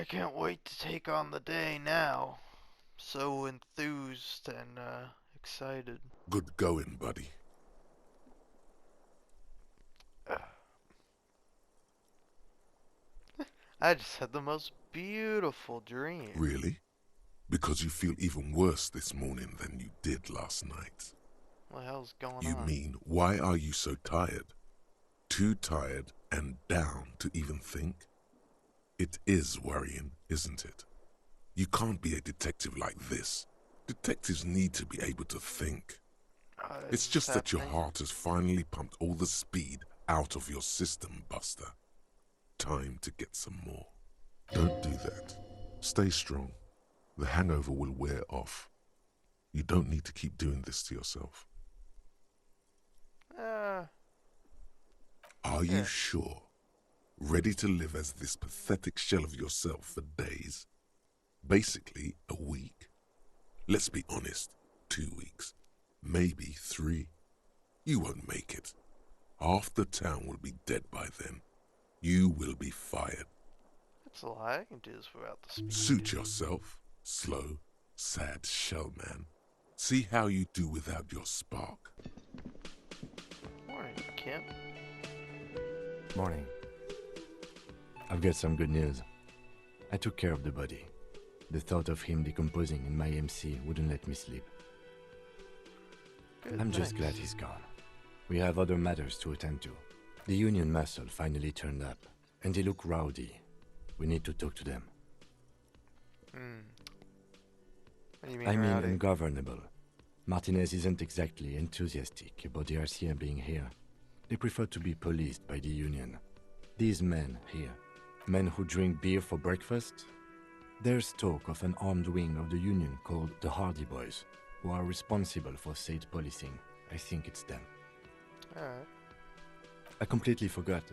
I can't wait to take on the day now. So enthused and excited. Good going, buddy. I just had the most beautiful dream. Really? Because you feel even worse this morning than you did last night. What the hell's going You on? mean, why are you so tired? Too tired and down to even think? It is worrying, isn't it? You can't be a detective like this. Detectives need to be able to think. It's Is this just that your happening? heart has finally pumped all the speed out of your system, Buster. Time to get some more. Don't do that. Stay strong. The hangover will wear off. You don't need to keep doing this to yourself. Uh, Are you yeah. sure? Ready to live as this pathetic shell of yourself for days? Basically, a week? Let's be honest, 2 weeks. Maybe 3. You won't make it. Half the town will be dead by then. You will be fired. That's a lie. I can do this without the speed. Suit yourself. Slow, sad shell man. See how you do without your spark. Morning, Kim. Morning. I've got some good news. I took care of the body. The thought of him decomposing in my MC wouldn't let me sleep. Good, I'm just thanks. glad he's gone. We have other matters to attend to. The Union muscle finally turned up, and they look rowdy. We need to talk to them. What do you mean, I mean rowdy? ungovernable. Martinez isn't exactly enthusiastic about the RCM being here. They prefer to be policed by the Union. These men here, men who drink beer for breakfast, there's talk of an armed wing of the Union called the Hardy Boys, who are responsible for said policing. I think it's them. Alright. I completely forgot.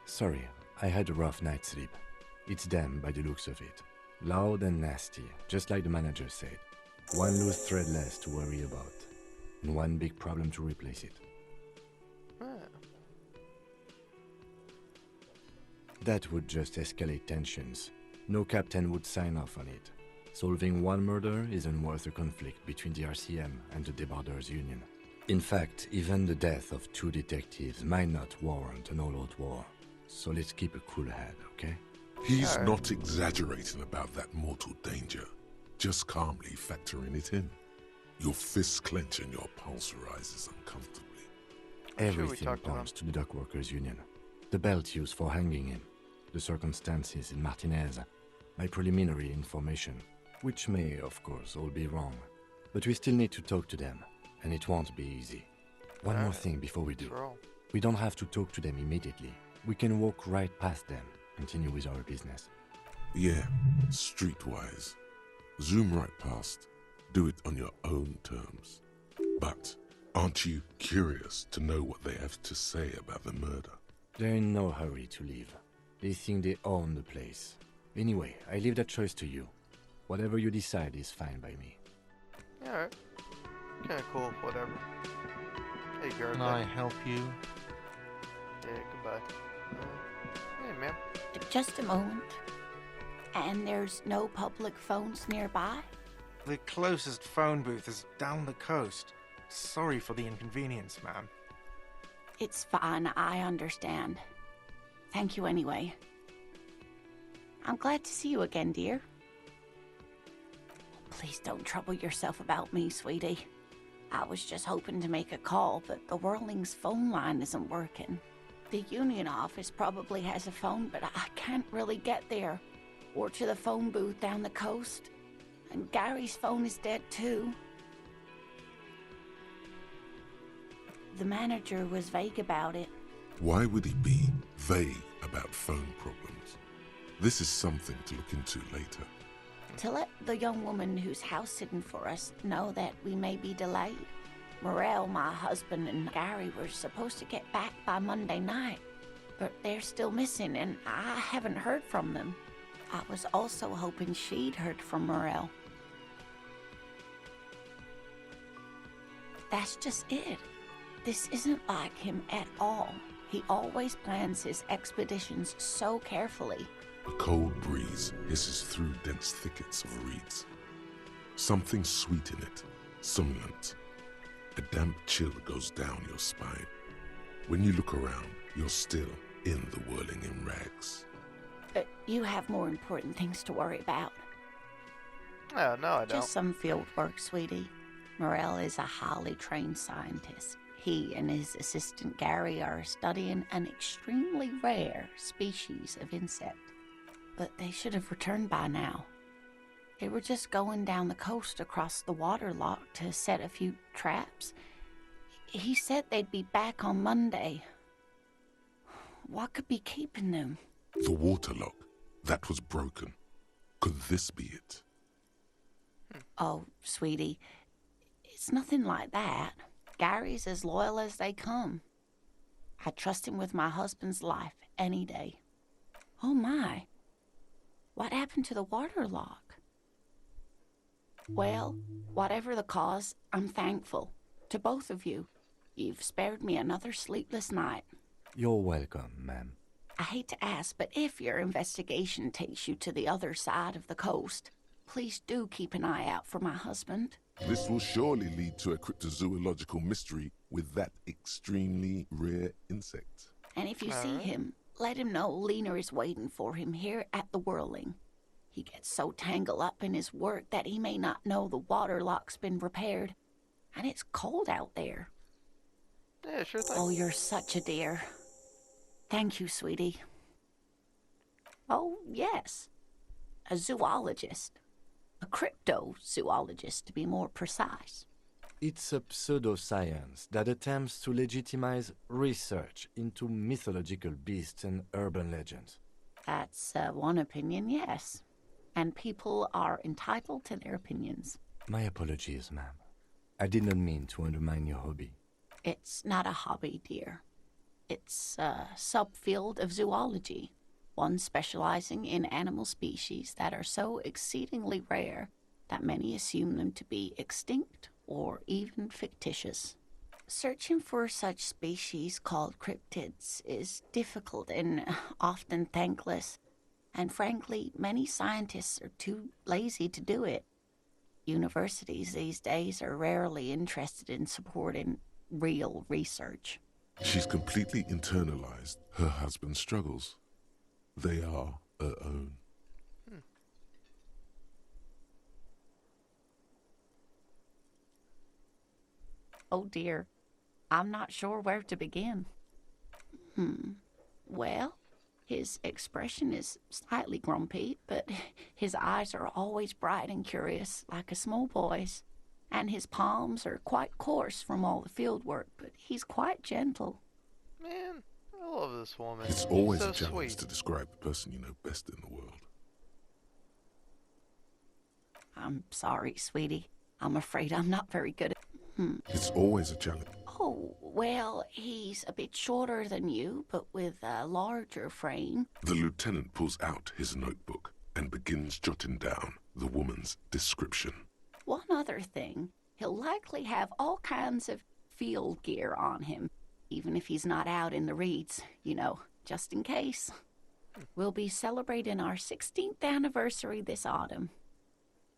Sorry, I had a rough night's sleep. It's them by the looks of it. Loud and nasty, just like the manager said. One loose thread less to worry about, and one big problem to replace it. Ah, That would just escalate tensions. No captain would sign off on it. Solving one murder isn't worth a conflict between the RCM and the Debarders Union. In fact, even the death of 2 detectives might not warrant an all-out war. So let's keep a cool head, okay? He's Alright. not exaggerating about that mortal danger, just calmly factoring it in. Your fists clench and your pulse rises uncomfortably. I'm sure we Everything talked to them. points to the Dockworkers Union. The belt used for hanging him, the circumstances in Martinez, my preliminary information, which may, of course, all be wrong. But we still need to talk to them, and it won't be easy. One more Alright, thing before we do. let's roll. We don't have to talk to them immediately. We can walk right past them, continue with our business. Yeah, streetwise. Zoom right past. Do it on your own terms. But aren't you curious to know what they have to say about the murder? They're in no hurry to leave. They think they own the place. Anyway, I leave that choice to you. Whatever you decide is fine by me. Yeah, alright. Kinda cool, whatever. Hey, guard Can there. I help you? Yeah, goodbye. Hey, man. Just a moment. And there's no public phones nearby? The closest phone booth is down the coast. Sorry for the inconvenience, ma'am. It's fine, I understand. Thank you anyway. I'm glad to see you again, dear. Please don't trouble yourself about me, sweetie. I was just hoping to make a call, but the Whirling's phone line isn't working. The Union office probably has a phone, but I can't really get there. Or to the phone booth down the coast. And Gary's phone is dead too. The manager was vague about it. Why would he be vague about phone problems? This is something to look into later. To let the young woman who's house sitting for us know that we may be delayed. Morel, my husband, and Gary were supposed to get back by Monday night, but they're still missing, and I haven't heard from them. I was also hoping she'd heard from Morel. That's just it. This isn't like him at all. He always plans his expeditions so carefully. A cold breeze hisses through dense thickets of reeds. Something sweet in it, somnolent. A damp chill goes down your spine. When you look around, you're still in the whirling in rags. You have more important things to worry about. Oh, no, I don't. Just some field work, sweetie. Morel is a highly trained scientist. He and his assistant Gary are studying an extremely rare species of insect. But they should have returned by now. They were just going down the coast across the waterlock to set a few traps. He said they'd be back on Monday. What could be keeping them? The waterlock, that was broken. Could this be it? Oh, sweetie, it's nothing like that. Gary's as loyal as they come. I trust him with my husband's life any day. Oh my, what happened to the waterlock? Well, whatever the cause, I'm thankful. To both of you. You've spared me another sleepless night. You're welcome, ma'am. I hate to ask, but if your investigation takes you to the other side of the coast, please do keep an eye out for my husband. This will surely lead to a cryptozoological mystery with that extremely rare insect. And if you see him, let him know Lena is waiting for him here at the Whirling. He gets so tangled up in his work that he may not know the waterlock's been repaired. And it's cold out there. Yeah, sure thing. Oh, you're such a dear. Thank you, sweetie. Oh, yes. A zoologist. A cryptozoologist, to be more precise. It's a pseudoscience that attempts to legitimize research into mythological beasts and urban legends. That's one opinion, yes. And people are entitled to their opinions. My apologies, ma'am. I did not mean to undermine your hobby. It's not a hobby, dear. It's a subfield of zoology, one specializing in animal species that are so exceedingly rare that many assume them to be extinct or even fictitious. Searching for such species called cryptids is difficult and often thankless, and frankly, many scientists are too lazy to do it. Universities these days are rarely interested in supporting real research. She's completely internalized her husband's struggles. They are her own. Oh dear, I'm not sure where to begin. Well, his expression is slightly grumpy, but his eyes are always bright and curious, like a small boy's. And his palms are quite coarse from all the field work, but he's quite gentle. Man, I love this woman. It's always so a challenge sweet. to describe the person you know best in the world. I'm sorry, sweetie. I'm afraid I'm not very good at... It's always a challenge. Oh, well, he's a bit shorter than you, but with a larger frame. The lieutenant pulls out his notebook and begins jotting down the woman's description. One other thing, he'll likely have all kinds of field gear on him, even if he's not out in the reeds, you know, just in case. We'll be celebrating our 16th anniversary this autumn.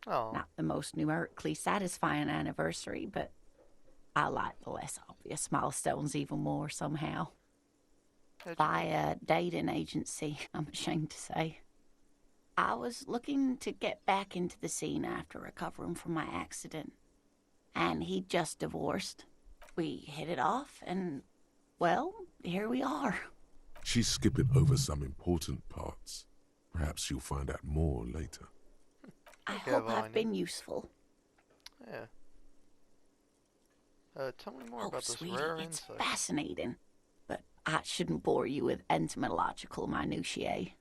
Oh, Not the most numerically satisfying anniversary, but I like the less obvious milestones even more somehow. By a dating agency, I'm ashamed to say. I was looking to get back into the scene after recovering from my accident, and he'd just divorced. We hit it off, and, well, here we are. She's skipping over some important parts. Perhaps you'll find out more later. I Okay, hope Vanya. I've been useful. yeah. Tell me more Oh, about this sweetie, rare it's insect. fascinating, but I shouldn't bore you with entomological minutiae.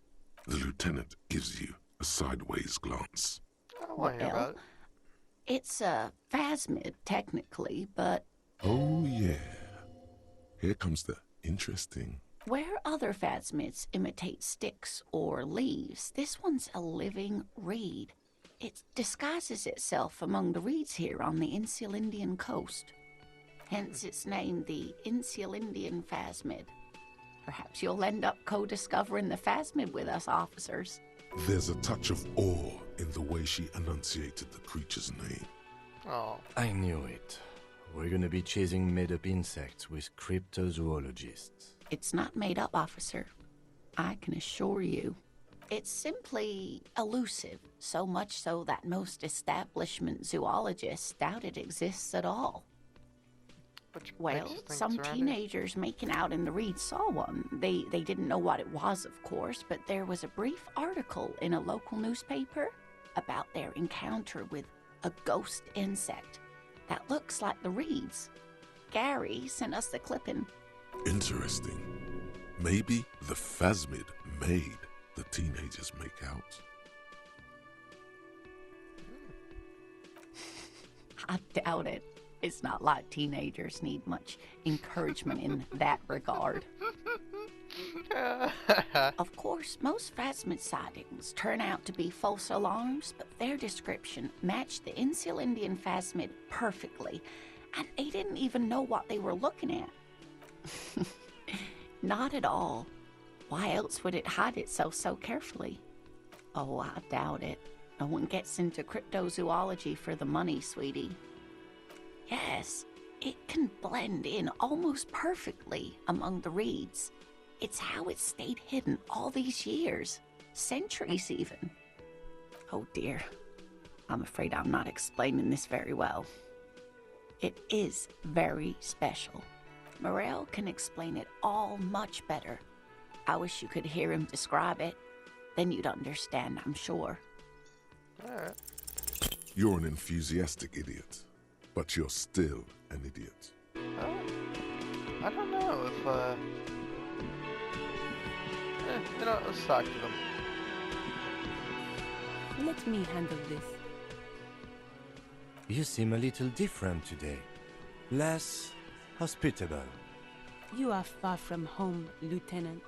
The lieutenant gives you a sideways glance. I want to hear Well, about it. It's a phasmid, technically, but Oh, yeah. Here comes the interesting. where other phasmids imitate sticks or leaves, this one's a living reed. It disguises itself among the reeds here on the Insulindian coast. Hence its name, the Insulindian phasmid. Perhaps you'll end up co-discovering the phasmid with us officers. There's a touch of awe in the way she enunciated the creature's name. Oh. I knew it. We're gonna be chasing made-up insects with cryptozoologists. It's not made up, officer. I can assure you. It's simply elusive, so much so that most establishment zoologists doubt it exists at all. Which Well, makes you think some it's around here? teenagers making out in the reeds saw one. They didn't know what it was, of course, but there was a brief article in a local newspaper about their encounter with a ghost insect that looks like the reeds. Gary sent us the clipping. Interesting. Maybe the phasmid made the teenagers make out. I doubt it. It's not like teenagers need much encouragement in that regard. Of course, most phasmid sightings turn out to be false alarms, but their description matched the Insul Indian phasmid perfectly, and they didn't even know what they were looking at. Not at all. Why else would it hide itself so carefully? Oh, I doubt it. No one gets into cryptozoology for the money, sweetie. Yes, it can blend in almost perfectly among the reeds. It's how it stayed hidden all these years, centuries even. Oh dear, I'm afraid I'm not explaining this very well. It is very special. Morel can explain it all much better. I wish you could hear him describe it. Then you'd understand, I'm sure. Alright. You're an enthusiastic idiot, but you're still an idiot. I don't know if, let's talk to them. Let me handle this. You seem a little different today. Less hospitable. You are far from home, Lieutenant.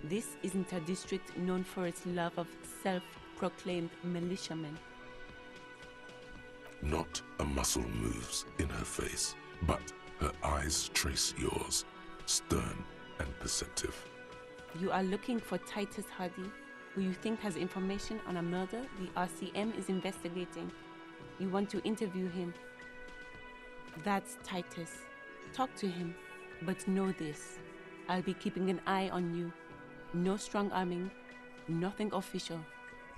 This isn't a district known for its love of self-proclaimed militiamen. Not a muscle moves in her face, but her eyes trace yours, stern and perceptive. You are looking for Titus Hardy, who you think has information on a murder the RCM is investigating. You want to interview him. That's Titus. Talk to him, but know this. I'll be keeping an eye on you. No strong arming, nothing official.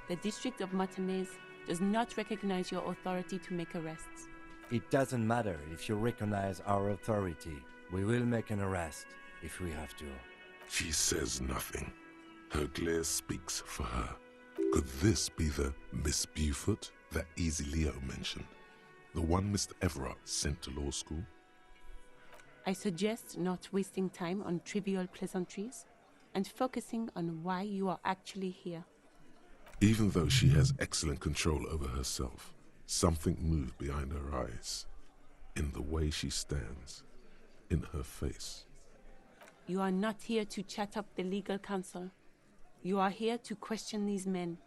The District of Martinez does not recognize your authority to make arrests. It doesn't matter if you recognize our authority. We will make an arrest if we have to. She says nothing. Her glare speaks for her. Could this be the Miss Beaufort that Easy Leo mentioned? The one Mr. Everard sent to law school? I suggest not wasting time on trivial pleasantries and focusing on why you are actually here. Even though she has excellent control over herself, something moved behind her eyes, in the way she stands, in her face. You are not here to chat up the legal counsel. You are here to question these men.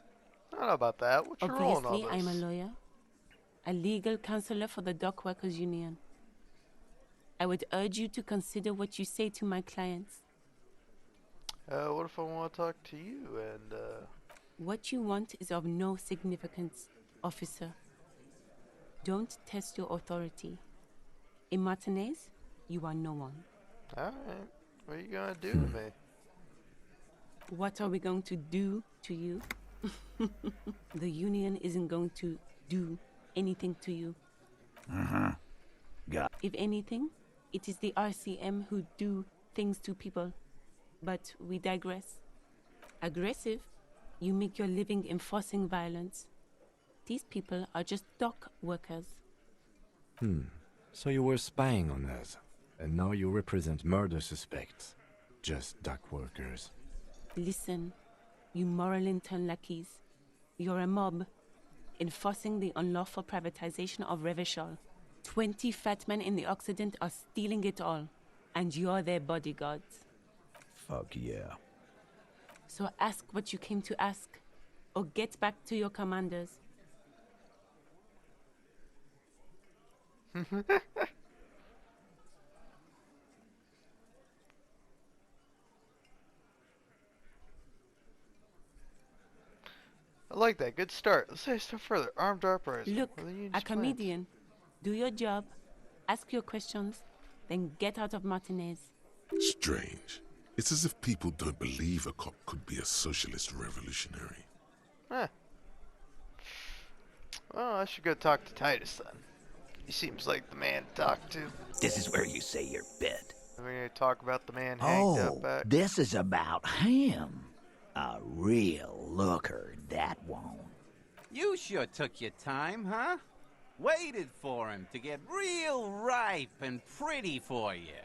I don't know about that. What's your role in all Obviously, this? I'm a lawyer, a legal counselor for the Dock Workers Union. I would urge you to consider what you say to my clients. What if I want to talk to you and, What you want is of no significance, officer. Don't test your authority. In Martinez, you are no one. alright. What are you gonna do to me? What are we going to do to you? The union isn't going to do anything to you. If anything, it is the RCM who do things to people. But we digress. Aggressive, you make your living enforcing violence. These people are just dock workers. So you were spying on us, and now you represent murder suspects. Just dock workers. Listen, you moral intern lackeys. You're a mob, enforcing the unlawful privatization of Revachol. 20 fat men in the Occident are stealing it all, and you're their bodyguards. Fuck yeah. So ask what you came to ask, or get back to your commanders. like that. Good start. Let's say stuff further. Armed uprising. Look, What are the union's a plans? comedian. Do your job, ask your questions, then get out of Martinez. Strange. It's as if people don't believe a cop could be a socialist revolutionary. Eh. Well, I should go talk to Titus then. He seems like the man to talk to. This is where you say your bit. We're going to talk about the man hanged Oh, up back. this is about him. A real looker, that won't. You sure took your time, huh? Waited for him to get real ripe and pretty for you.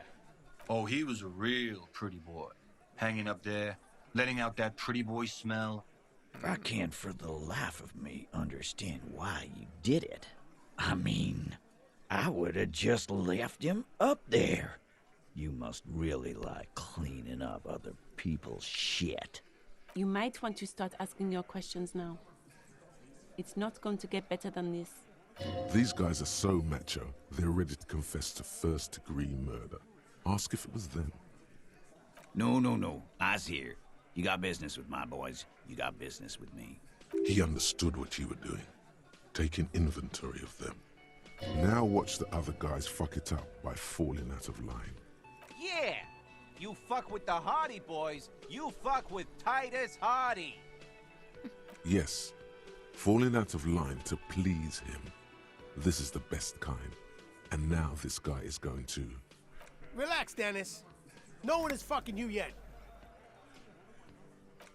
Oh, he was a real pretty boy. Hanging up there, letting out that pretty boy smell. I can't for the life of me understand why you did it. I mean, I would have just left him up there. You must really like cleaning up other people's shit. You might want to start asking your questions now. It's not going to get better than this. These guys are so macho, they're ready to confess to first-degree murder. Ask if it was them. No. I's here. You got business with my boys. You got business with me. He understood what you were doing, taking inventory of them. Now watch the other guys fuck it up by falling out of line. Yeah! You fuck with the Hardy Boys, you fuck with Titus Hardy! Yes, falling out of line to please him. This is the best kind. And now this guy is going to... Relax, Dennis. No one is fucking you yet.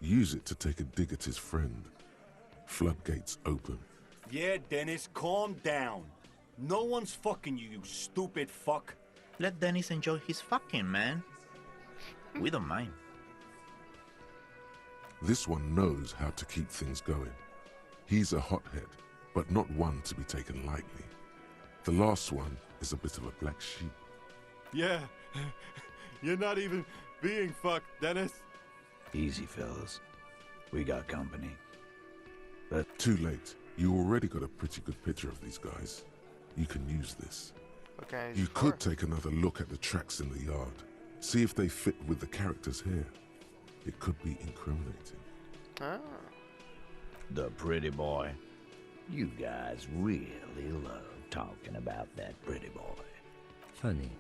use it to take a dig at his friend. Floodgates open. Yeah, Dennis, calm down. No one's fucking you, you stupid fuck. Let Dennis enjoy his fucking, man. We don't mind. This one knows how to keep things going. He's a hothead, but not one to be taken lightly. The last one is a bit of a black sheep. Yeah, you're not even being fucked, Dennis. Easy, fellas. We got company. But too late. You already got a pretty good picture of these guys. You can use this. Okay. You could take another look at the tracks in the yard. See if they fit with the characters here. It could be incriminating. Ah. The pretty boy. You guys really love talking about that pretty boy. Funny.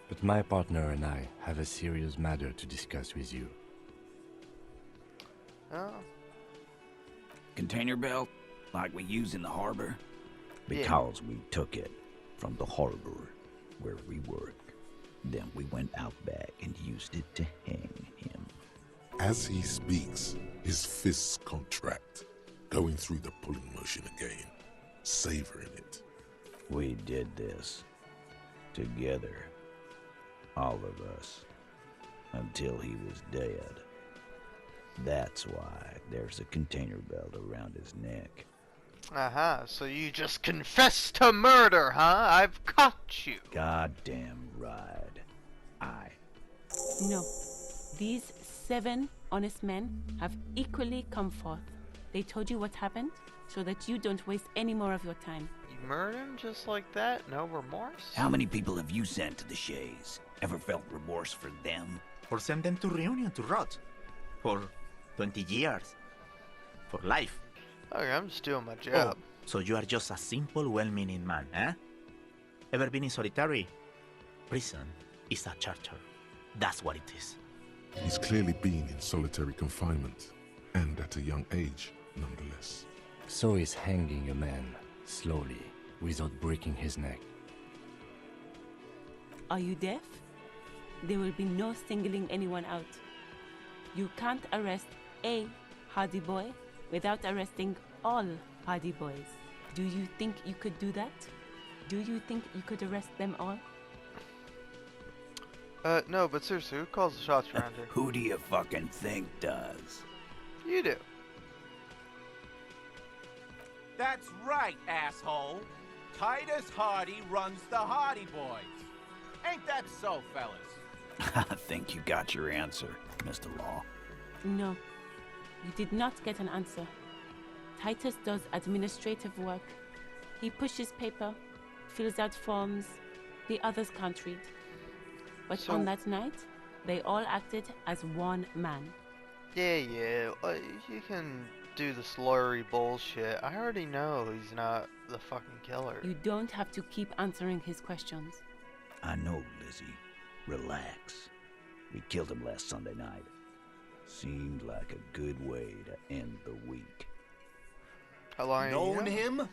But my partner and I have a serious matter to discuss with you. Oh. Container belt, like we use in the harbor? Because we took it from the harbor where we work. Then we went out back and used it to hang him. As he speaks, his fists contract, going through the pulling motion again, savoring it. We did this together, all of us, until he was dead. That's why there's a container belt around his neck. Aha, so you just confessed to murder, huh? I've caught you. Goddamn right. No. These 7 honest men have equally come forth. They told you what happened so that you don't waste any more of your time. You murdered him just like that? No remorse? How many people have you sent to the Shays? Ever felt remorse for them? Or send them to Reunion to rot. For 20 years. For life. Okay, I'm just doing my job. Oh, so you are just a simple, well-meaning man, eh? Ever been in solitary? Prison is a charter. That's what it is. He's clearly been in solitary confinement, and at a young age, nonetheless. So is hanging a man, slowly, without breaking his neck. Are you deaf? There will be no singling anyone out. You can't arrest a Hardy Boy without arresting all Hardy Boys. Do you think you could do that? Do you think you could arrest them all? No, but seriously, who calls the shots around here? Who do you fucking think does? You do. That's right, asshole. Titus Hardy runs the Hardy Boys. Ain't that so, fellas? I think you got your answer, Mr. Law. No. You did not get an answer. Titus does administrative work. He pushes paper, fills out forms. The others can't read. But So- on that night, they all acted as one man. Yeah, you can do the slurry bullshit. I already know he's not the fucking killer. You don't have to keep answering his questions. I know, Lizzie. Relax. We killed him last Sunday night. Seemed like a good way to end the week. How long are you Knowing know? him?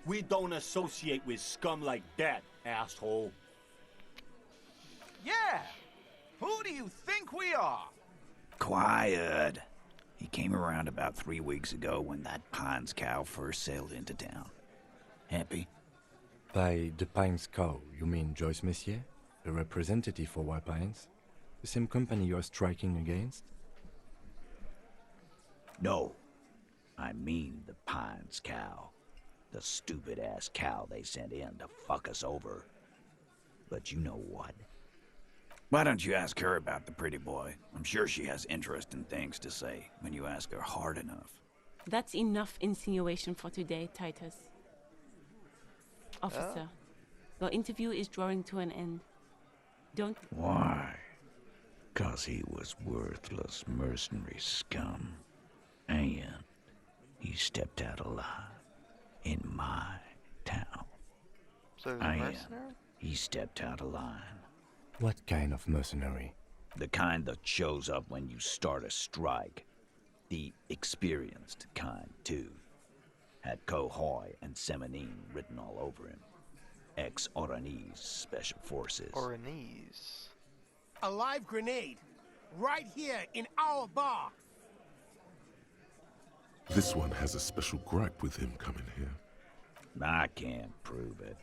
We don't associate with scum like that, asshole. Yeah! Who do you think we are? Quiet. He came around about 3 weeks ago when that Pines cow first sailed into town. Happy? By the Pines cow, you mean Joyce Messier, the representative for White Pines? The same company you are striking against? No. I mean the Pines cow. The stupid-ass cow they sent in to fuck us over. But you know what? Why don't you ask her about the pretty boy? I'm sure she has interesting things to say when you ask her hard enough. That's enough insinuation for today, Titus. Officer, your interview is drawing to an end. Don't... Why? 'Cause he was worthless mercenary scum. And he stepped out alive in my town. So he's a mercenary? He stepped out of line. What kind of mercenary? The kind that shows up when you start a strike. The experienced kind, too. Had Cohoy and Semenine written all over him. Ex-Oranese Special Forces. Oranese. A live grenade. Right here in our bar. This one has a special gripe with him coming here. I can't prove it,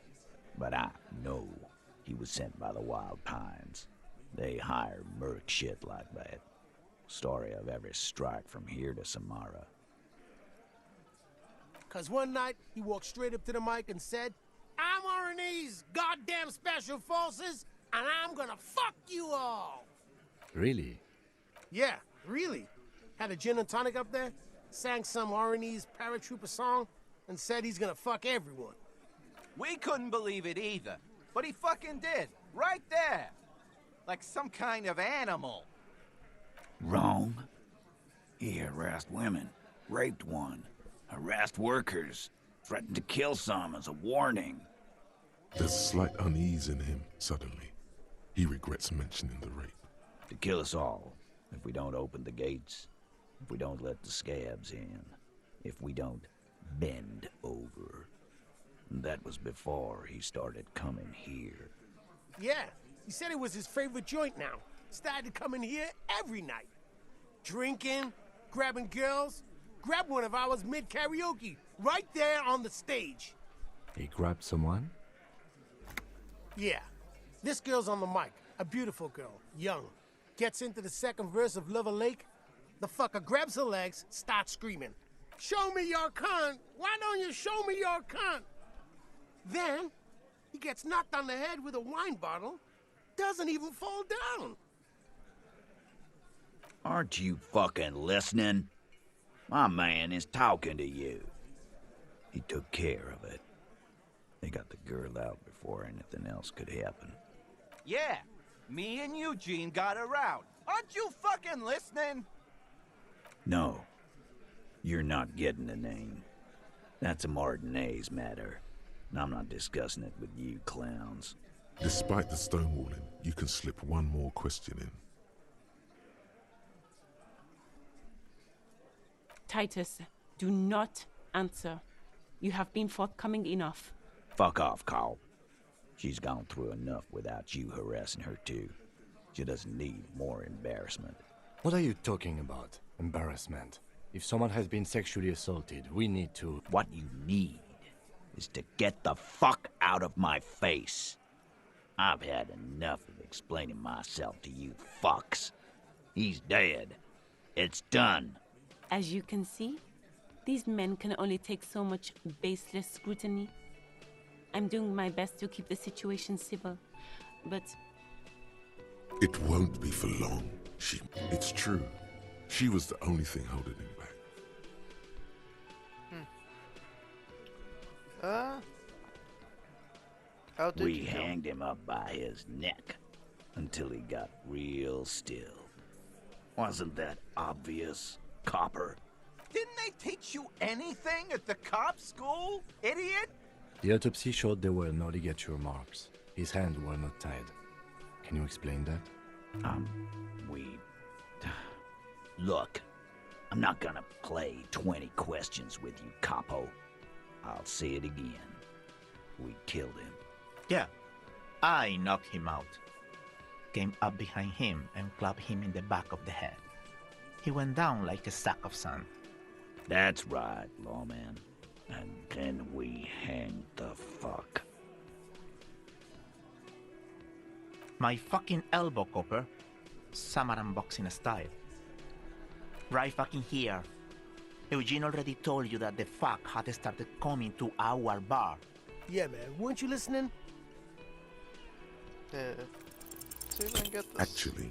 but I know he was sent by the Wild Pines. They hire merc shit like that. Story of every strike from here to Samara. 'Cause one night, he walked straight up to the mic and said, I'm RNA's goddamn special forces, and I'm gonna fuck you all. Really? Yeah, really. Had a gin and tonic up there, sang some RNA's paratrooper song, and said he's gonna fuck everyone. We couldn't believe it either, but he fucking did, right there. Like some kind of animal. Wrong. He harassed women, raped one, harassed workers, threatened to kill some as a warning. There's slight unease in him, suddenly. He regrets mentioning the rape. To kill us all, if we don't open the gates, if we don't let the scabs in, if we don't bend over. That was before he started coming here. Yeah, he said it was his favorite joint now. Started coming here every night. Drinking, grabbing girls. Grabbed one of ours mid-karaoke, right there on the stage. He grabbed someone? Yeah, this girl's on the mic. A beautiful girl, young. Gets into the second verse of Lover Lake. The fucker grabs her legs, starts screaming. Show me your cunt! Why don't you show me your cunt? Then, he gets knocked on the head with a wine bottle. Doesn't even fall down. Aren't you fucking listening? My man is talking to you. He took care of it. They got the girl out before anything else could happen. Yeah, me and Eugene got her out. Aren't you fucking listening? No, you're not getting the name. That's a Martinez matter. And I'm not discussing it with you clowns. Despite the stonewalling, you can slip one more question in. Titus, do not answer. You have been forthcoming enough. Fuck off, Carl. She's gone through enough without you harassing her too. She doesn't need more embarrassment. What are you talking about? Embarrassment. If someone has been sexually assaulted, we need to... What you need is to get the fuck out of my face. I've had enough of explaining myself to you fucks. He's dead. It's done. As you can see, these men can only take so much baseless scrutiny. I'm doing my best to keep the situation civil, but... It won't be for long. It's true. She was the only thing holding him back. How did We you know? hanged him up by his neck until he got real still. Wasn't that obvious, Copper? Didn't they teach you anything at the cop school, idiot? The autopsy showed there were no ligature marks. His hands were not tied. Can you explain that? Look, I'm not gonna play 20 questions with you, capo. I'll say it again. We killed him. Yeah, I knocked him out. Came up behind him and clapped him in the back of the head. He went down like a sack of sand. That's right, lawman. And then we hanged the fuck. My fucking elbow, Copper. Samurai boxing style. Right fucking here. Eugene already told you that the fuck had started coming to our bar. Yeah, man. Weren't you listening? Yeah. See if I can get this. Actually,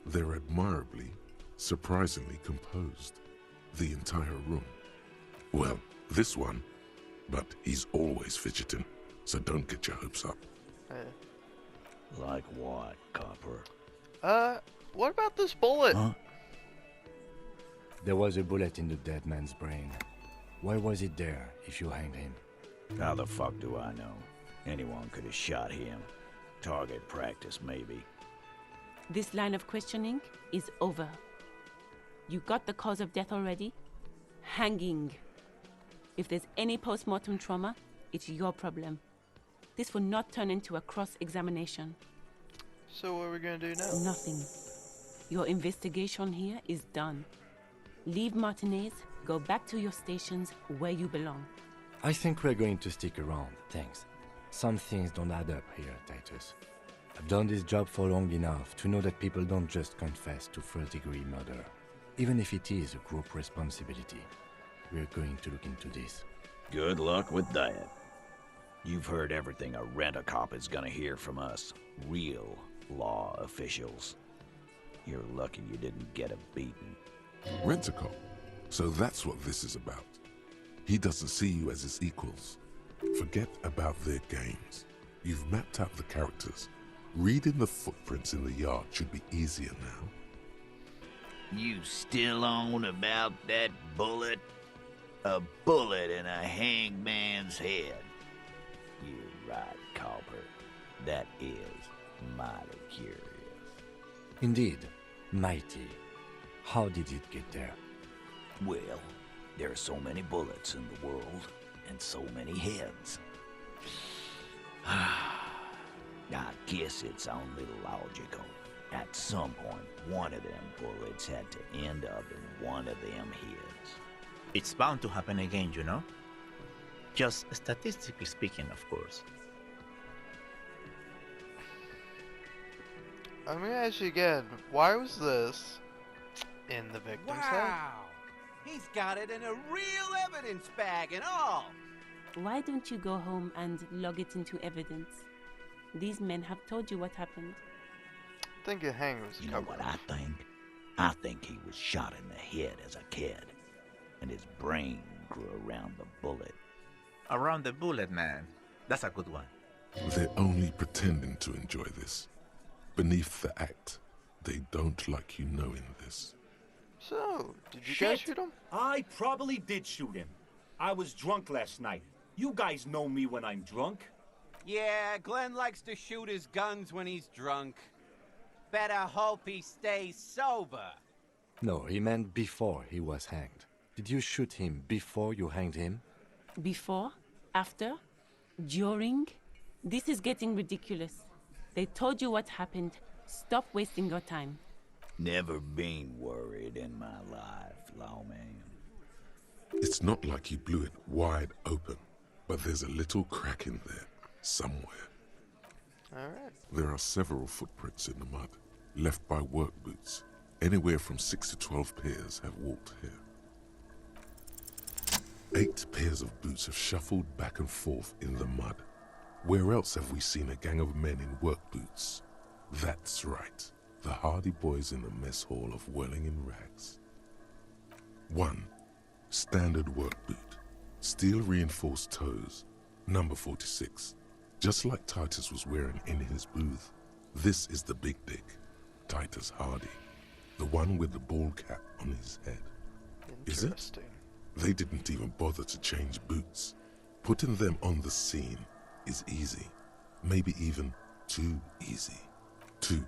they're admirably, surprisingly composed. The entire room. Well, this one, but he's always fidgeting, so don't get your hopes up. Like what, Copper? What about this bullet? Huh? There was a bullet in the dead man's brain. Why was it there if you hanged him? How the fuck do I know? Anyone could have shot him. Target practice, maybe. This line of questioning is over. You got the cause of death already? Hanging. If there's any post-mortem trauma, it's your problem. This will not turn into a cross-examination. So what are we gonna do now? Nothing. Your investigation here is done. Leave Martinez, go back to your stations where you belong. I think we're going to stick around, thanks. Some things don't add up here, Titus. I've done this job for long enough to know that people don't just confess to first-degree murder, even if it is a group responsibility. We're going to look into this. Good luck with that. You've heard everything a rent-a-cop is gonna hear from us, real law officials. You're lucky you didn't get a beating. Rent-a-cop. So that's what this is about. He doesn't see you as his equals. Forget about their games. You've mapped out the characters. Reading the footprints in the yard should be easier now. You still on about that bullet? A bullet in a hangman's head. You're right, Copper. That is mighty curious. Indeed, mighty. How did it get there? Well, there are so many bullets in the world, and so many heads. I guess it's only logical. At some point, one of them bullets had to end up in one of them heads. It's bound to happen again, you know? Just statistically speaking, of course. I'm gonna ask you again, why was this in the victim's head? Wow! He's got it in a real evidence bag and all! Why don't you go home and log it into evidence? These men have told you what happened. I think a hanger was You know covered. what I think? I think he was shot in the head as a kid, and his brain grew around the bullet. Around the bullet, man. That's a good one. They're only pretending to enjoy this. Beneath the act, they don't like you knowing this. So, did you guys shoot him? I probably did shoot him. I was drunk last night. You guys know me when I'm drunk. Yeah, Glenn likes to shoot his guns when he's drunk. Better hope he stays sober. No, he meant before he was hanged. Did you shoot him before you hanged him? Before? After? During? This is getting ridiculous. They told you what happened. Stop wasting your time. Never been worried in my life, lawman. It's not like you blew it wide open, but there's a little crack in there, somewhere. Alright. There are several footprints in the mud, left by work boots. Anywhere from 6 to 12 pairs have walked here. 8 pairs of boots have shuffled back and forth in the mud. Where else have we seen a gang of men in work boots? That's right, the Hardy Boys in the mess hall of Whirling in Rags. 1. Standard work boot. Steel reinforced toes. Number 46. Just like Titus was wearing in his booth. This is the big dick, Titus Hardy. The one with the ball cap on his head. Is it? Interesting. They didn't even bother to change boots. Putting them on the scene is easy, maybe even too easy. 2.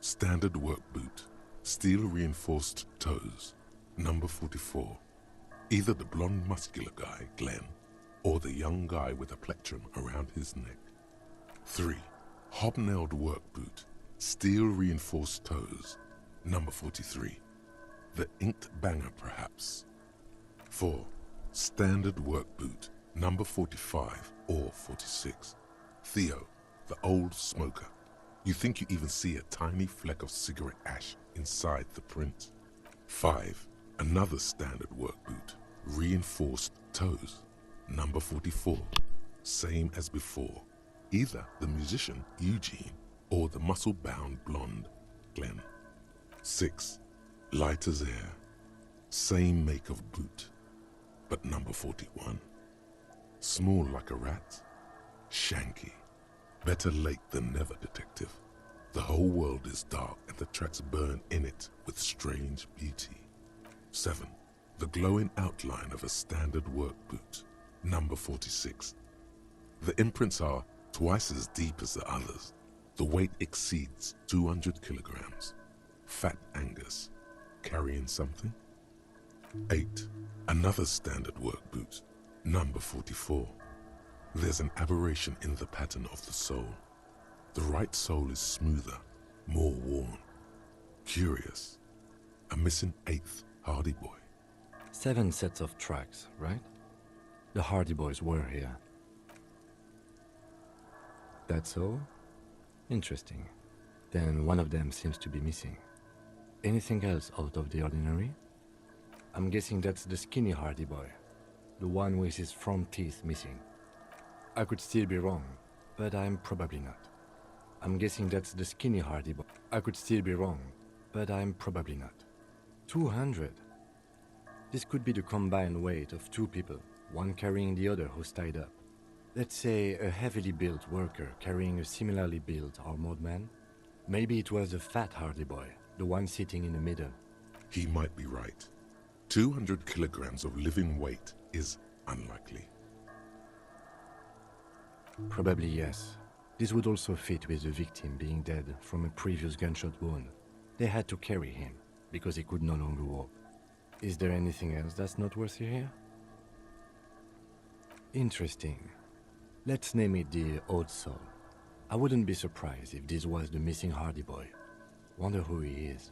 Standard work boot, steel reinforced toes, number 44. Either the blonde muscular guy, Glenn, or the young guy with a plectrum around his neck. 3. Hobnailed work boot, steel reinforced toes, number 43. The inked banger, perhaps. 4. Standard work boot, number 45 or 46. Theo, the old smoker. You think you even see a tiny fleck of cigarette ash inside the print. 5. Another standard work boot, reinforced toes, number 44. Same as before. Either the musician, Eugene, or the muscle-bound blonde, Glenn. 6. Light as air. Same make of boot, but number 41. Small like a rat. Shanky. Better late than never, detective. The whole world is dark and the tracks burn in it with strange beauty. 7. The glowing outline of a standard work boot, number 46. The imprints are twice as deep as the others. The weight exceeds 200 kilograms. Fat Angus. Carrying something? 8. Another standard work boot, number 44. There's an aberration in the pattern of the sole. The right sole is smoother, more worn. Curious. A missing 8th Hardy Boy. 7 sets of tracks, right? The Hardy Boys were here. That's all? Interesting. Then one of them seems to be missing. Anything else out of the ordinary? I'm guessing that's the skinny Hardy Boy. The one with his front teeth missing. I could still be wrong, but I'm probably not. I'm guessing that's the skinny Hardy Boy. I could still be wrong, but I'm probably not. 200. This could be the combined weight of 2 people, one carrying the other who's tied up. Let's say a heavily built worker carrying a similarly built armored man. Maybe it was a fat Hardy Boy, the one sitting in the middle. He might be right. 200 kilograms of living weight is unlikely. Probably yes. This would also fit with the victim being dead from a previous gunshot wound. They had to carry him, because he could no longer walk. Is there anything else that's noteworthy here? Interesting. Let's name it the Old Soul. I wouldn't be surprised if this was the missing Hardy Boy. Wonder who he is.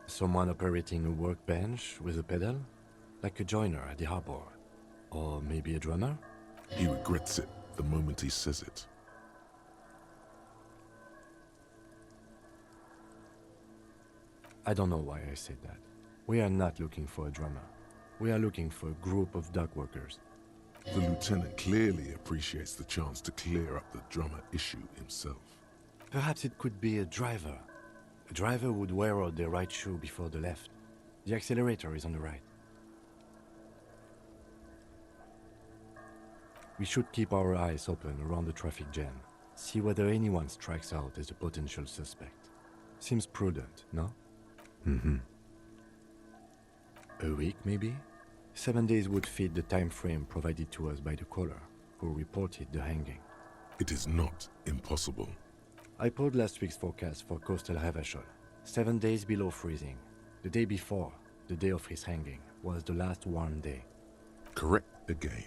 Someone operating a workbench with a pedal? Like a joiner at the harbor? Or maybe a drummer? He regrets it the moment he says it. I don't know why I said that. We are not looking for a drummer. We are looking for a group of dock workers. The lieutenant clearly appreciates the chance to clear up the drummer issue himself. Perhaps it could be a driver. A driver would wear out the right shoe before the left. The accelerator is on the right. We should keep our eyes open around the traffic jam. See whether anyone strikes out as a potential suspect. Seems prudent, no? A week, maybe? 7 days would fit the time frame provided to us by the caller, who reported the hanging. It is not impossible. I pulled last week's forecast for coastal Havashol. 7 days below freezing. The day before, the day of his hanging, was the last warm day. Correct again.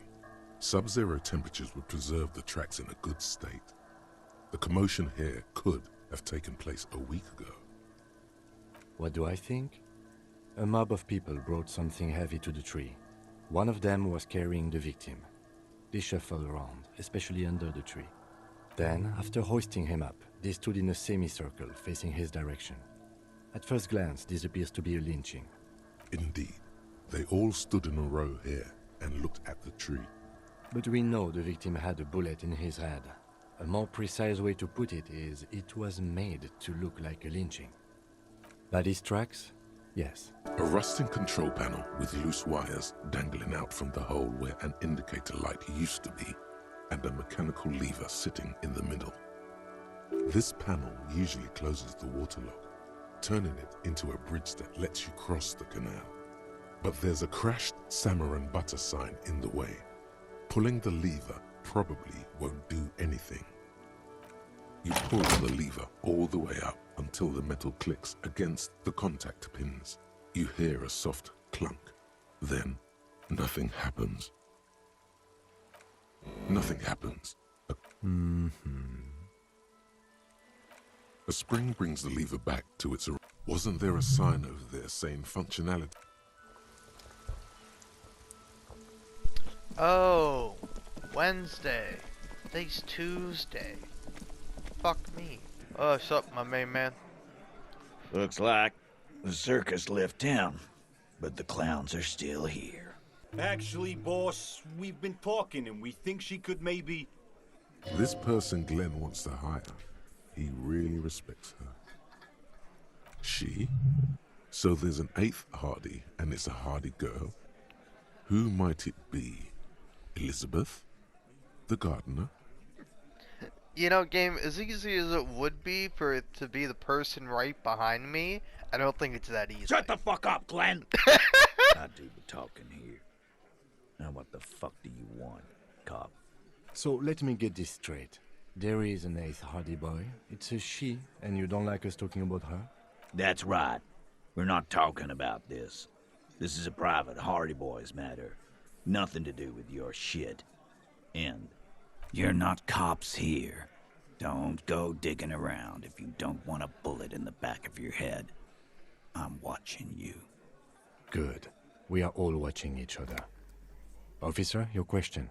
Sub-zero temperatures would preserve the tracks in a good state. The commotion here could have taken place a week ago. What do I think? A mob of people brought something heavy to the tree. One of them was carrying the victim. They shuffled around, especially under the tree. Then, after hoisting him up, they stood in a semicircle facing his direction. At first glance, this appears to be a lynching. Indeed. They all stood in a row here and looked at the tree. But we know the victim had a bullet in his head. A more precise way to put it is, it was made to look like a lynching. Body tracks? Yes. A rusting control panel with loose wires dangling out from the hole where an indicator light used to be, and a mechanical lever sitting in the middle. This panel usually closes the waterlock, turning it into a bridge that lets you cross the canal. But there's a crashed salmon and butter sign in the way. Pulling the lever probably won't do anything. You pull the lever all the way up until the metal clicks against the contact pins. You hear a soft clunk. Then, nothing happens. Nothing happens. A spring brings the lever back to its... Wasn't there a sign over there saying functionality? Oh, Wednesday. Today's Tuesday. Fuck me. Oh, what's up, my main man? Looks like the circus left town, but the clowns are still here. Actually, boss, we've been talking and we think she could maybe... This person Glenn wants to hire, he really respects her. She? So there's an 8th Hardy, and it's a Hardy girl? Who might it be? Elizabeth? The gardener? You know, game, as easy as it would be for it to be the person right behind me, I don't think it's that easy. Shut the fuck up, Glenn! I do the talking here. Now what the fuck do you want, cop? So let me get this straight. There is an 8th Hardy boy. It's a she, and you don't like us talking about her? That's right. We're not talking about this. This is a private Hardy Boys matter. Nothing to do with your shit. And you're not cops here. Don't go digging around if you don't want a bullet in the back of your head. I'm watching you. Good. We are all watching each other. Officer, your question.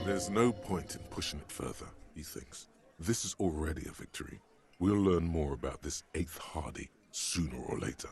There's no point in pushing it further, he thinks. This is already a victory. We'll learn more about this 8th Hardy sooner or later.